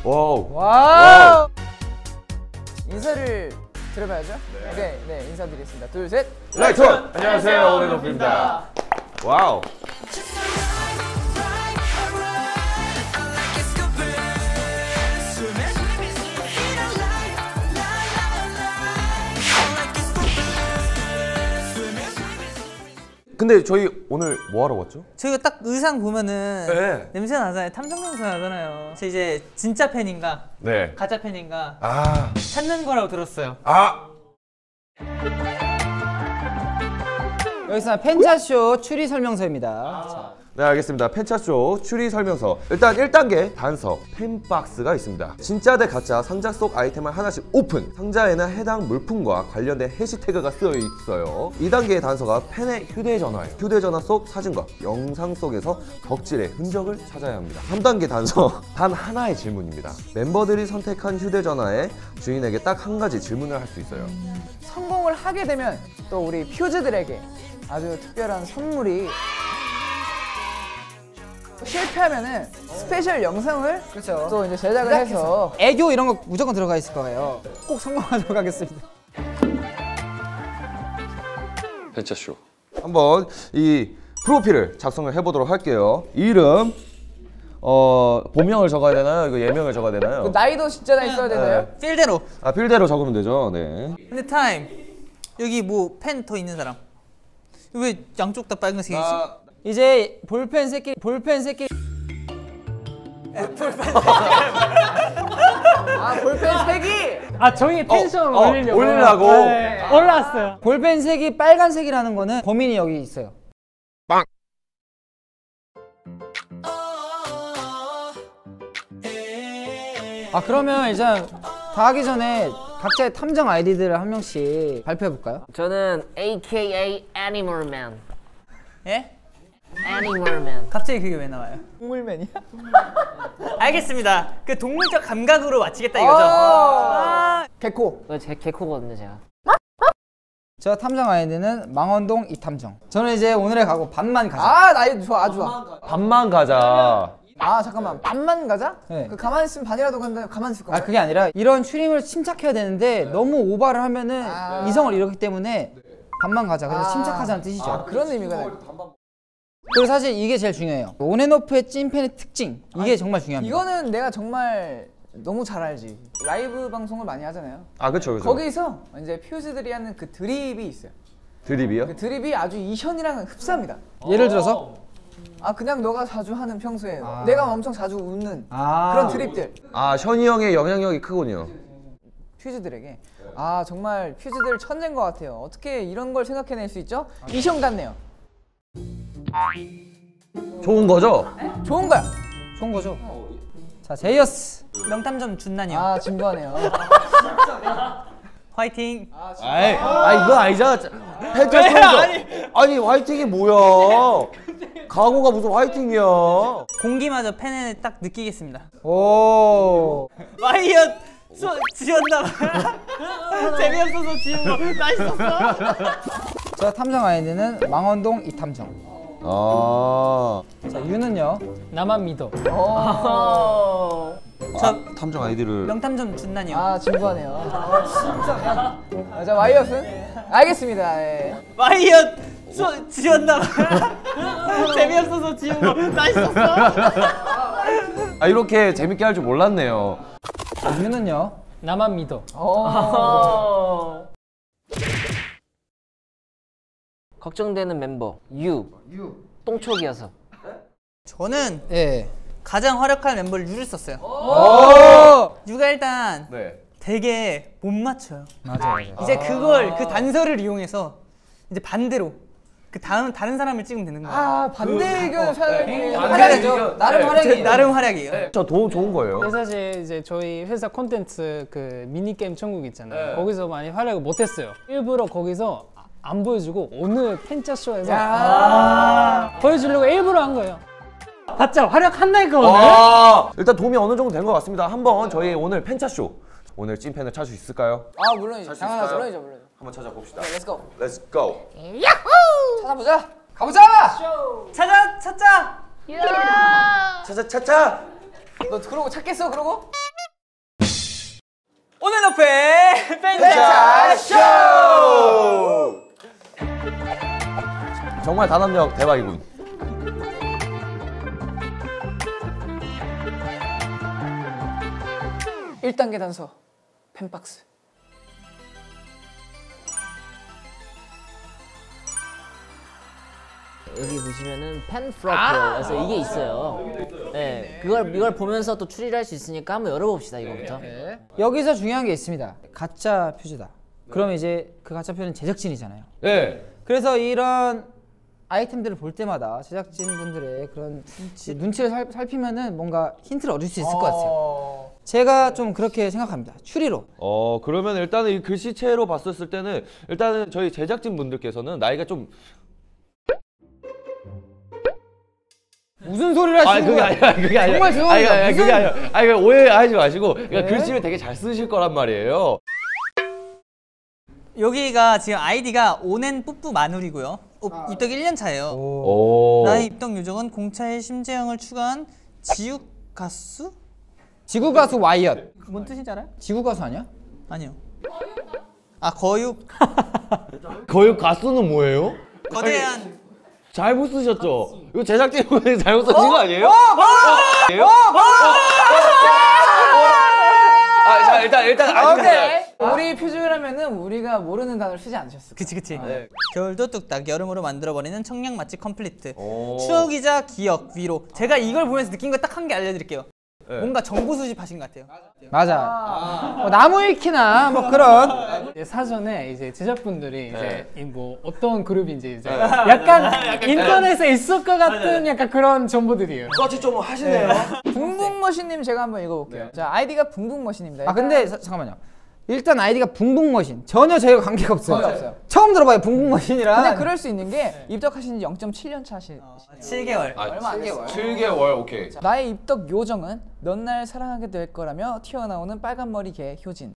와우. 와우. 인사를 들어봐야죠. 네. 네, 인사드리겠습니다. 둘, 셋. 라이톤. 안녕하세요, 오네노프입니다. 와우. 근데 저희 오늘 뭐 하러 왔죠? 저희가 딱 의상 보면은 네. 냄새 나잖아요. 탐정 냄새 나잖아요. 저 이제 진짜 팬인가 네. 가짜 팬인가 찾는 거라고 들었어요. 여기서 팬차쇼 추리 설명서입니다. 네, 알겠습니다. 팬차쇼 추리 설명서. 일단 1단계 단서 팬박스가 있습니다. 진짜 대 가짜 상자 속 아이템을 하나씩 오픈. 상자에는 해당 물품과 관련된 해시태그가 쓰여 있어요. 2단계의 단서가 팬의 휴대전화예요. 휴대전화 속 사진과 영상 속에서 덕질의 흔적을 찾아야 합니다. 3단계 단서 단 하나의 질문입니다. 멤버들이 선택한 휴대전화에 주인에게 딱 한 가지 질문을 할 수 있어요. 성공을 하게 되면 또 우리 퓨즈들에게 아주 특별한 선물이, 실패하면은 스페셜 영상을 또 이제 제작을 해서 애교 이런 거 무조건 들어가 있을 거예요. 꼭 성공하도록 하겠습니다. 팬차쇼. 한번 이 프로필을 작성을 해보도록 할게요. 이름, 본명을 적어야 되나요? 이거 예명을 적어야 되나요? 그 나이도 진짜 있어야 되나요? 필대로. 필대로 적으면 되죠. 네. 근데 타임. 여기 뭐 펜 더 있는 사람. 왜 양쪽 다 빨간색이지? 이제 볼펜 새끼 볼펜 색이 저희 텐션 올리려고 올라왔어요. 볼펜 색이 빨간색이라는 거는 범인이 여기 있어요. 빵. 그러면 일단 다 하기 전에 각자의 탐정 아이디들을 한 명씩 발표해 볼까요? 저는 AKA 애니멀맨. 예? 애니멀맨. 갑자기 그게 왜 나와요? 동물맨이야? 알겠습니다. 그 동물적 감각으로 맞히겠다 이거죠? 개코. 제 개코거든요, 제가. 저 탐정 아이디는 망원동 이탐정. 저는 이제 오늘의 각오 반만 가자. 나이 좋아, 좋아. 반만 가자. 잠깐만, 반만 가자? 네. 그 가만히 있으면 반이라도 간다. 가만히 있을 거야. 그게 아니라 이런 추림을 침착해야 되는데 너무 오바를 하면은 이성을 잃었기 때문에 반만 가자. 그래서 침착하자는 뜻이죠. 그런 의미가 나요. 그리고 사실 이게 제일 중요해요. 온앤오프의 찐팬의 특징. 이게 정말 중요합니다. 이거는 내가 정말 너무 잘 알지. 라이브 방송을 많이 하잖아요. 그쵸. 거기서 이제 퓨즈들이 하는 그 드립이 있어요. 드립이요? 그 드립이 아주 이션이랑 흡사합니다. 예를 들어서? 그냥 너가 자주 하는 평소에 내가 엄청 자주 웃는 그런 드립들. 션이 형의 영향력이 크군요. 퓨즈들에게 정말 퓨즈들 천재인 것 같아요. 어떻게 이런 걸 생각해낼 수 있죠? 이션 같네요. 좋은 거죠? 좋은 거야. 좋은 거죠. 자, 제이어스. 명탐정 준난이요. 진부하네요. 화이팅. 이건 아니잖아. 팬차쇼에서 아니 화이팅이 뭐야? 각오가 무슨 화이팅이야? 공기마저 팬에 딱 느끼겠습니다. 오. 와이어 지웠나 봐. 재미없어서 지운 거 맛있었어. 저 탐정 아이디는 망원동 이탐정. 자, 유는요? 나만 믿어. 탐정 아이디를 명탐정 준난이요. 진부하네요. 자, 와이엇은? 알겠습니다. 예. 와이어 지웠나 봐. 재미없어서 지운 거 맛있었어. 이렇게 재밌게 할 줄 몰랐네요. 유는요? 나만 믿어. 걱정되는 멤버 유. 똥촉이어서. 저는 예. 가장 활약할 멤버를 유를 썼어요. 유가 일단 되게 못 맞춰요. 맞아요. 이제 그걸 그 단서를 이용해서 이제 반대로 다른 사람을 찍으면 되는 거예요. 반대 의견을 사용하는 활약이죠. 나름 활약이에요. 나름 활약이에요. 저 좋은 거예요. 사실 이제 저희 회사 콘텐츠 그 미니게임 천국 있잖아요. 거기서 많이 활약을 못했어요. 일부러 거기서 안 보여주고 오늘 팬차쇼에서 보여주려고 일부러 한 거예요. 봤죠? 활약한다니까 오늘. 일단 도움이 어느 정도 된 것 같습니다. 한번 저희 오늘 팬차쇼 오늘 찐팬을 찾을 수 있을까요? 물론이죠. 당연하죠. 물론이죠. 한번 찾아봅시다. Let's go. Let's go. 찾아보자. 가보자. 찾자. 찾아. 너 그러고 찾겠어? 그러고? 온앤오프의 펜차 쇼! 정말 단합력 대박이군. 1단계 단서 펜박스. 여기 보시면은 펜 프로그래서 이게 있어요. 네, 이걸 보면서 또 추리를 할 수 있으니까 한번 열어봅시다 이거부터. 여기서 중요한 게 있습니다. 가짜 퓨즈다. 그럼 이제 그 가짜 퓨즈는 제작진이잖아요. 네. 그래서 이런 아이템들을 볼 때마다 제작진분들의 그런 눈치를 살피면은 뭔가 힌트를 얻을 수 있을 것 같아요. 제가 좀 그렇게 생각합니다. 추리로. 그러면 일단은 이 글씨체로 봤었을 때는 일단은 저희 제작진 분들께서는 나이가 좀 무슨 소리를 하시는 거예요? 그게 아니라. 정말 죄송합니다. 그게 아니라. 이거 오해하지 마시고. 그러니까 글씨를 되게 잘 쓰실 거란 말이에요. 여기가 지금 아이디가 오넨 뿌뿌 마누리고요. 입덕 1년 차예요. 나의 입덕 요정은 공차에 심재영을 추가한 지육 가수? 지구 가수 와이엇. 뭔 뜻인지 알아요? 지구 가수 아니야? 아니요. 아 거육. 거의 가수는 뭐예요? 거대한. 잘못 쓰셨죠? 이거 제작진분이 잘못 쓰신 거 아니에요? 자, 일단 우리 퓨즈라면은 우리가 모르는 단어를 쓰지 않으셨어. 그치. 겨울도 뚝딱 여름으로 만들어버리는 청량 맛집 컴플리트. 추억이자 기억, 위로. 제가 이걸 보면서 느낀 거 딱 한 개 알려드릴게요. 뭔가 정보 수집하신 것 같아요. 맞아. 뭐 나무 위키나 뭐 그런. 사전에 이제 제작분들이 이제 뭐 어떤 그룹인지 이제 약간 인터넷에 있을 것 같은 약간 그런 정보들이에요. 서치 좀 하시네요. 붕붕머신님 제가 한번 읽어볼게요. 자, 아이디가 붕붕머신입니다. 아 근데 잠깐만요. 일단 아이디가 붕붕머신. 전혀 저희가 관계가 없어요. 처음 들어봐요, 붕붕머신이라. 근데 그럴 수 있는 게 입덕하신 지 0.7년 차시. 7개월. 얼마 안 됐어요. 7개월, 오케이. 나의 입덕 요정은 넌 날 사랑하게 될 거라며 튀어나오는 빨간 머리 개 효진.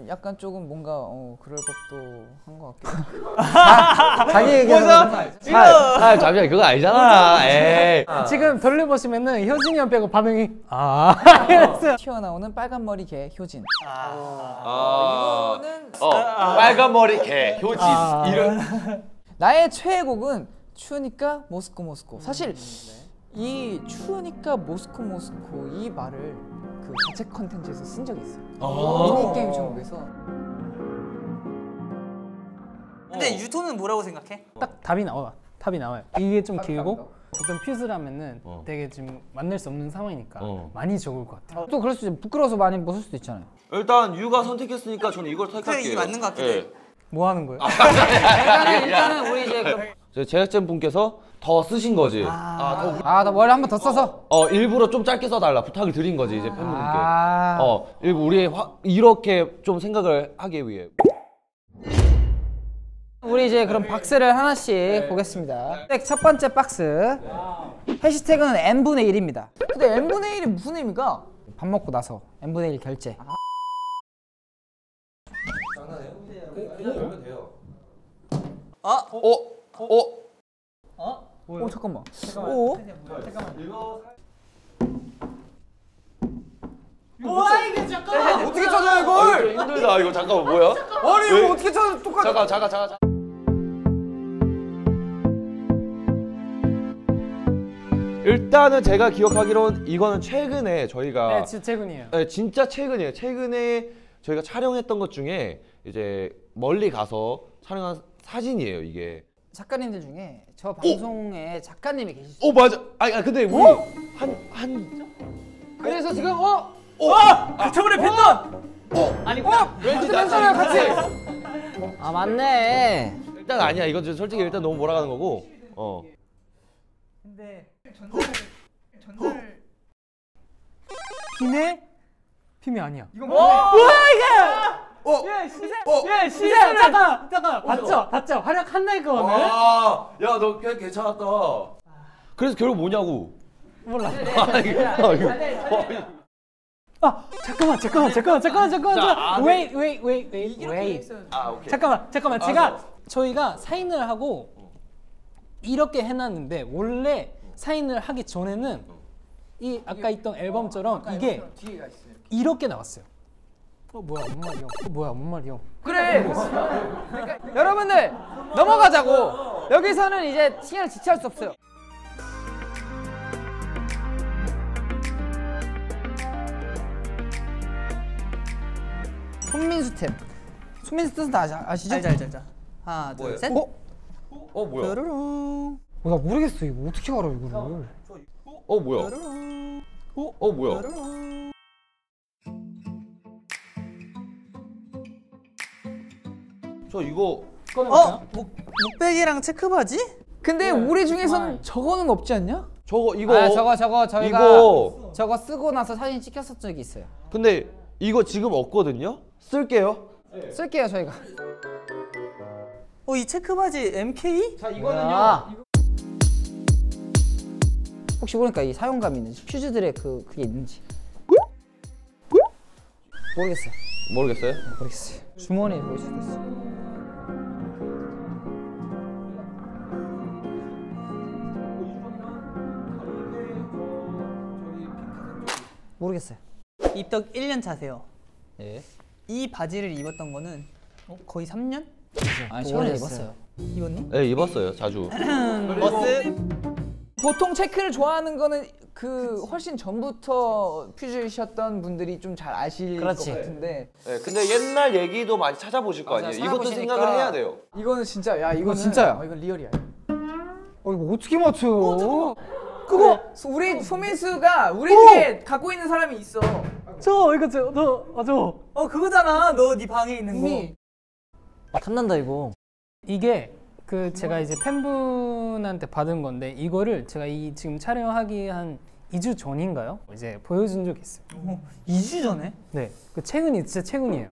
약간 조금 뭔가 그럴 법도 한 것 같기도. 자기 얘기하는 잠시만, 그거 아니잖아. 에이. 지금 돌려보시면은 현진이 형 빼고 반응이 튀어나오는 빨간 머리 개 효진. 이거는 빨간 머리 개 효진. 이런. 나의 최애곡은 추우니까 모스코. 사실 이 추우니까 모스코 이 말을 그 자체 컨텐츠에서 쓴 적이 있어요. 미니게임 천국에서. 근데 유토는 뭐라고 생각해? 딱 답이 나와요. 이게 좀 길고 보통 퓨즈라면은 되게 지금 만날 수 없는 상황이니까 많이 적을 것 같아요. 또 그럴 수 있죠. 부끄러워서 많이 못 쓸 수도 있잖아요. 일단 유가 선택했으니까 저는 이걸 택할게요. 이게 맞는 것 같긴 해. 뭐 하는 거예요? 일단은 우리 이제 제작진 분께서 더 쓰신 거지. 나 머리 한 번 더 써서. 일부러 좀 짧게 써달라 부탁을 드린 거지 이제 팬분께. 일부 우리 이렇게 좀 생각을 하기 위해. 우리 이제 그럼 박스를 하나씩 보겠습니다. 첫 번째 박스. 해시태그는 n분의 1입니다. 근데 n분의 1이 무슨 의미가? 밥 먹고 나서 n분의 1 결제. 잠깐만. 어떻게 찾아요 이걸? 힘들다 이거. 잠깐만 뭐야? 아니 이거 어떻게 찾아? 똑같아. 잠깐. 일단은 제가 기억하기로는 이거는 최근에 저희가 진짜 최근이에요. 네, 진짜 최근이에요. 최근에 저희가 촬영했던 것 중에 이제 멀리 가서 촬영한 사진이에요 이게. 작가님들 중에 저 방송에 작가님이 계시죠? 맞아. 근데 우리 그래서 지금 저번에 뵀던! 아니구나. 왠지 괜찮아요 같이. 맞네. 일단 아니야. 이건 솔직히 일단 너무 몰아가는 거고. 근데 전달 핌이 아니야. 이거 뭐야 이게? 시작! 잠깐! 봤죠? 활약한다니까 오늘? 야, 너 괜찮았다. 그래서 결국 뭐냐고. 몰라. 잠깐만. wait. 오케이. 잠깐만. 저희가 사인을 하고 이렇게 해놨는데 원래 사인을 하기 전에는 이 아까 있던 앨범처럼 이게 이렇게 나왔어요. 뭐야 뭔 말이야? 뭐야 뭔 말이야? 그래. 그러니까 여러분들 넘어가자고. 여기서는 이제 시간을 지체할 수 없어요. 손민수 템. 손민수 뜻은 다 아시죠? 알자. 하나, 둘, 셋. 뭐야? 뾰로롱. 나 모르겠어. 이거 어떻게 알아 이거를? 뭐야? 뭐야? 저 이거 목베개랑 체크바지? 근데 우리 중에서는 저거는 없지 않냐? 저거 이거 저거 저희가 이거 저거 쓰고 나서 사진 찍혔었던 적이 있어요. 근데 이거 지금 없거든요? 쓸게요. 쓸게요 저희가. 이 체크바지 MK? 자 이거는요. 혹시 모르니까 이 사용감이 있는지 퓨즈들의 그게 있는지 모르겠어요. 모르겠어요? 주머니에 보일 수도 있어. 모르겠어요. 입덕 1년 차세요. 예. 이 바지를 입었던 거는 거의 3년? 아니 최근에 입었어요. 입었니? 네, 입었어요. 자주. 머스. 보통 체크를 좋아하는 거는 그 훨씬 전부터 퓨즈셨던 분들이 좀 잘 아실 그렇지. 것 같은데 네, 근데 옛날 얘기도 많이 찾아보실 거 아니에요. 이것도 찾아보시니까. 생각을 해야 돼요. 이거는 진짜 야 이거는 진짜야. 이건 리얼이야. 이거 어떻게 맞춰요? 그거 우리 소민수가 우리 중에 갖고 있는 사람이 있어. 그거잖아. 너 네 방에 있는 거. 탐난다 이거. 이게 제가 이제 팬분한테 받은 건데 이거를 제가 지금 촬영하기 한 2주 전인가요? 이제 보여준 적이 있어요. 2주 전에? 네, 진짜 최근이에요.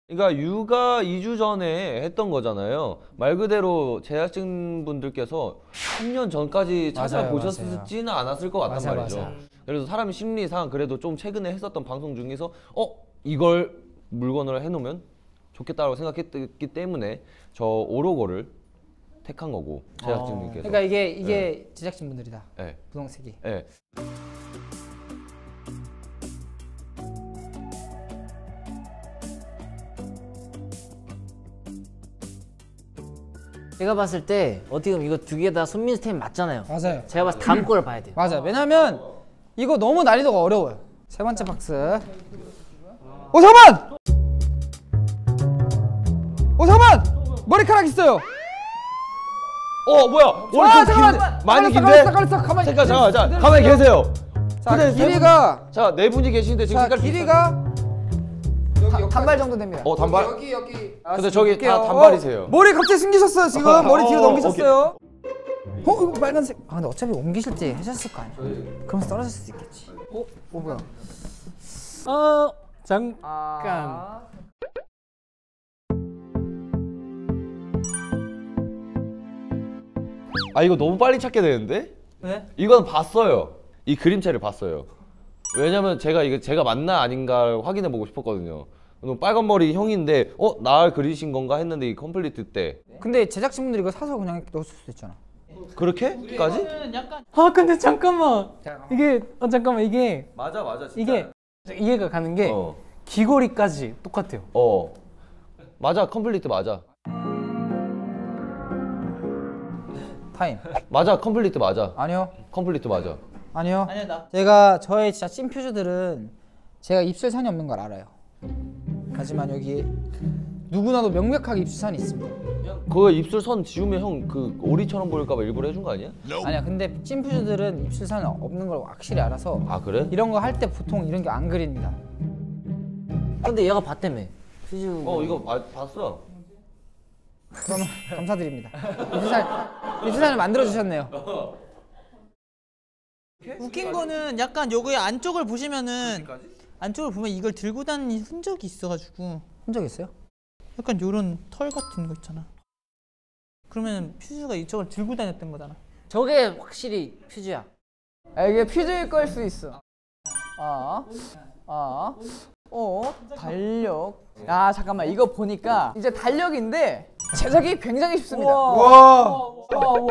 그러니까 육아 2주 전에 했던 거잖아요. 말 그대로 제작진분들께서 3년 전까지 찾아보셨지는 않았을 것 같단 말이죠. 그래서 사람의 심리상 그래도 좀 최근에 했었던 방송 중에서 이걸 물건으로 해놓으면 좋겠다고 생각했기 때문에 저 오로고를 택한 거고 제작진님께서. 그러니까 이게 제작진분들이다. 네. 분홍색이. 네. 제가 봤을 때 어떻게 보면 이거 두 개 다 손민수 템 맞잖아요. 맞아요. 제가 봤을 때 다음 걸 봐야 돼요. 맞아. 왜냐면 이거 너무 난이도가 어려워요. 세 번째 박스. 잠깐만! 잠깐만! 머리카락 있어요. 뭐야? 머리 좀 긴데? 많이 긴데? 가만히. 잠깐 가만히 계세요. 자, 근데 길이가 네 분이 계시는데 지금 색깔 길이가 단발 정도 됩니다. 단발? 여기. 근데 저기 다 단발이세요. 머리 갑자기 숨기셨어요 지금. 머리 뒤로 넘기셨어요. 이거 빨간색. 근데 어차피 옮기실 때 하셨을 거 아니야. 그러면서 떨어질 수도 있겠지. 뭐야? 잠깐. 이거 너무 빨리 찾게 되는데? 왜? 이건 봤어요. 이 그림체를 봤어요. 왜냐면 제가 맞나 아닌가 확인해 보고 싶었거든요. 빨간 머리 형인데 날 그리신 건가 했는데 이 컴플리트 때. 근데 제작진분들이 이거 사서 그냥 넣었을 수도 있잖아. 그렇게까지? 약간 근데 잠깐만. 이게 잠깐만 이게 맞아 진짜. 이게 이해가 가는 게 귀걸이까지 똑같아요. 맞아 컴플리트 맞아. 타임. 맞아 컴플리트 맞아. 아니요. 컴플리트 맞아. 아니요. 나. 제가 저의 진짜 찐 퓨즈들은 제가 입술산이 없는 걸 알아요. 하지만 여기 누구나도 명백하게 입술산이 있습니다. 그 입술 선 지우면 형 그 오리처럼 보일까봐 일부러 해준 거 아니야? 아니야. 근데 찐 퓨즈들은 입술산 없는 걸 확실히 알아서 그래? 이런 거 할 때 보통 이런 게 안 그립니다. 근데 얘가 봤다며. 퓨즈. 이거 봤어. 그러면 감사드립니다. 입술산을 만들어 주셨네요. 웃긴 거는 약간 여기 안쪽을 보시면은 안쪽을 보면 이걸 들고 다니는 흔적이 있어가지고 흔적 있어요? 약간 요런 털 같은 거 있잖아. 그러면 퓨즈가 이쪽을 들고 다녔던 거잖아. 저게 확실히 퓨즈야. 이게 퓨즈일 걸 수 있어. 달력. 잠깐만 이거 보니까 이제 달력인데 제작이 굉장히 쉽습니다. 와.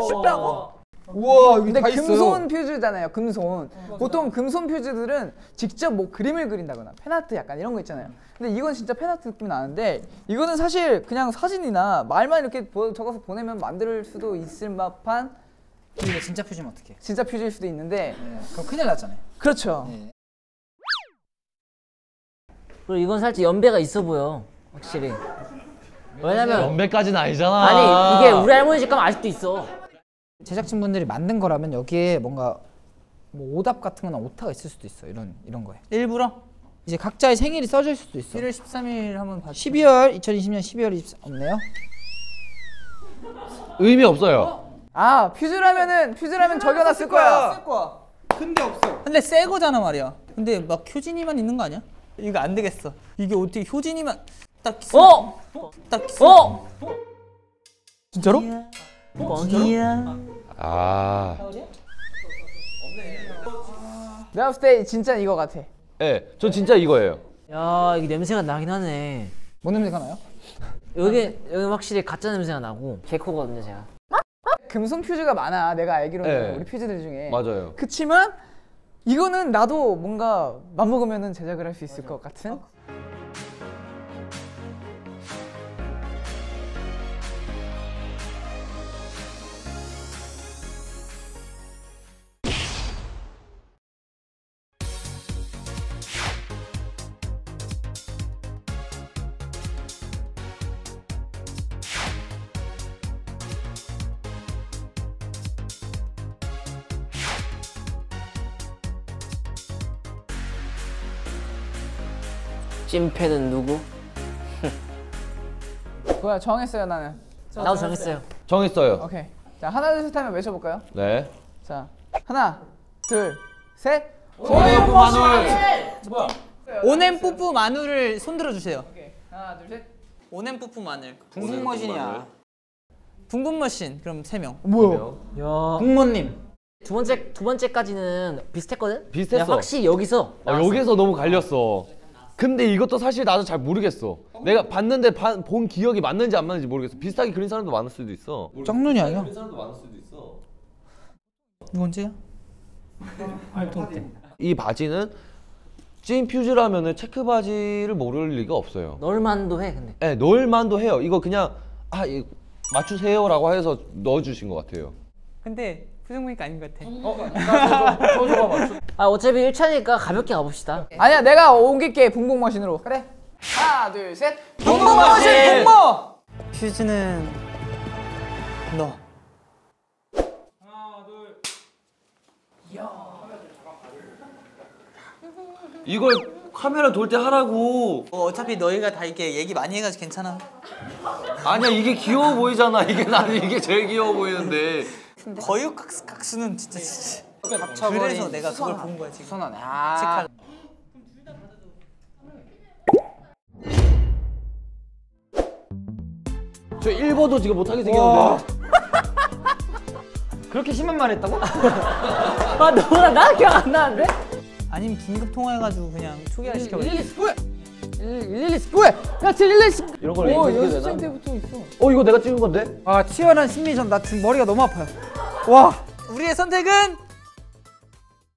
쉽다고? 우와 여기 근데 다 있어요. 금손 퓨즈잖아요. 금손. 보통 금손 퓨즈들은 직접 뭐 그림을 그린다거나 팬아트 약간 이런 거 있잖아요. 근데 이건 진짜 팬아트 느낌이 나는데 이거는 사실 그냥 사진이나 말만 이렇게 적어서 보내면 만들 수도 있을 법한 근데 진짜 퓨즈면 어떡해? 진짜 퓨즈일 수도 있는데 그럼 큰일 났잖아요. 그렇죠. 그리고 이건 살짝 연배가 있어 보여. 확실히. 왜냐면 연배까지는 아니잖아. 아니 이게 우리 할머니 집 가면 아직도 있어. 제작진분들이 만든 거라면 여기에 뭔가 뭐 오답 같은 거나 오타가 있을 수도 있어. 이런 거에. 일부러 이제 각자의 생일이 써질 수도 있어. 1월 13일 한번 봐줘. 2020년 12월 24일 없네요. 의미 없어요. 아 퓨즈라면 저기 하나 쓸 거야. 근데 없어. 근데 새 거잖아 말이야. 근데 막 효진이만 있는 거 아니야? 이거 안 되겠어. 이게 어떻게 효진이만 딱 딱 진짜로? 뻥이야. 아. 내가 봤을 때 진짜 이거 같아. 네, 저 진짜 이거예요. 야 이게 냄새가 나긴 하네. 뭔 냄새가 나요? 여기 확실히 가짜 냄새가 나고 개코거든요 제가. 금손 퓨즈가 많아. 내가 알기로는 네. 우리 퓨즈들 중에. 맞아요. 그치만 이거는 나도 뭔가 맘먹으면은 제작을 할 수 있을 것 같은. 찐팬은 누구? 뭐야 정했어요 나는. 나도 정했어요. 정했어요. 오케이. 자 하나 둘 셋 하면 외쳐볼까요? 네. 자 하나 둘 셋. 오네프 마눌. 오넴 뿌뿌 마누를 손들어 주세요. 하나 둘 셋. 오넴 뿌뿌 마늘. 붕붕머신이야. 붕붕머신 그럼 3명. 뭐야? 붕모님. 두 번째까지는 비슷했거든. 비슷했어. 근데 확실히 여기서 여기서 너무 갈렸어. 근데 이것도 사실 나도 잘 모르겠어. 내가 봤는데 본 기억이 맞는지 안 맞는지 모르겠어. 비슷하게 그린 사람도 많을 수도 있어. 짝눈이 아니야? 그린 사람도 많을 수도 있어. 이거 언제야? 이 바지는 찐 퓨즈라면은 체크 바지를 모를 리가 없어요. 널만도 해 근데. 네, 넣을만도 해요. 이거 그냥 이거 맞추세요라고 해서 넣어주신 것 같아요. 근데 표정 보니까 아닌 것 같아. 아 어차피 1차니까 가볍게 가봅시다. 아니야 내가 옮길게 붕붕머신으로. 그래. 하나 둘 셋. 붕붕머신 붕붕. 퓨즈는 너. 이걸 카메라 돌 때 하라고. 어차피 너희가 다 이렇게 얘기 많이 해가지고 괜찮아. 아니야, 이게 귀여워 보이잖아. 나는 이게 제일 귀여워 보이는데. 거육각수는 진짜. 그래서 내가 그걸 본 거야 지금. 선언. 저 일보도 지금 못하게 생겼는데. 그렇게 심한 말 했다고? 아 너나 나 기억 안 나는데? 아니면 긴급 통화해가지고 그냥 초기화 시켜버려. 119에 야 119. 이런 걸 연습생 때부터 있어. 이거 내가 찍은 건데? 아 치열한 심리전. 나 지금 머리가 너무 아파요. 와. 우리의 선택은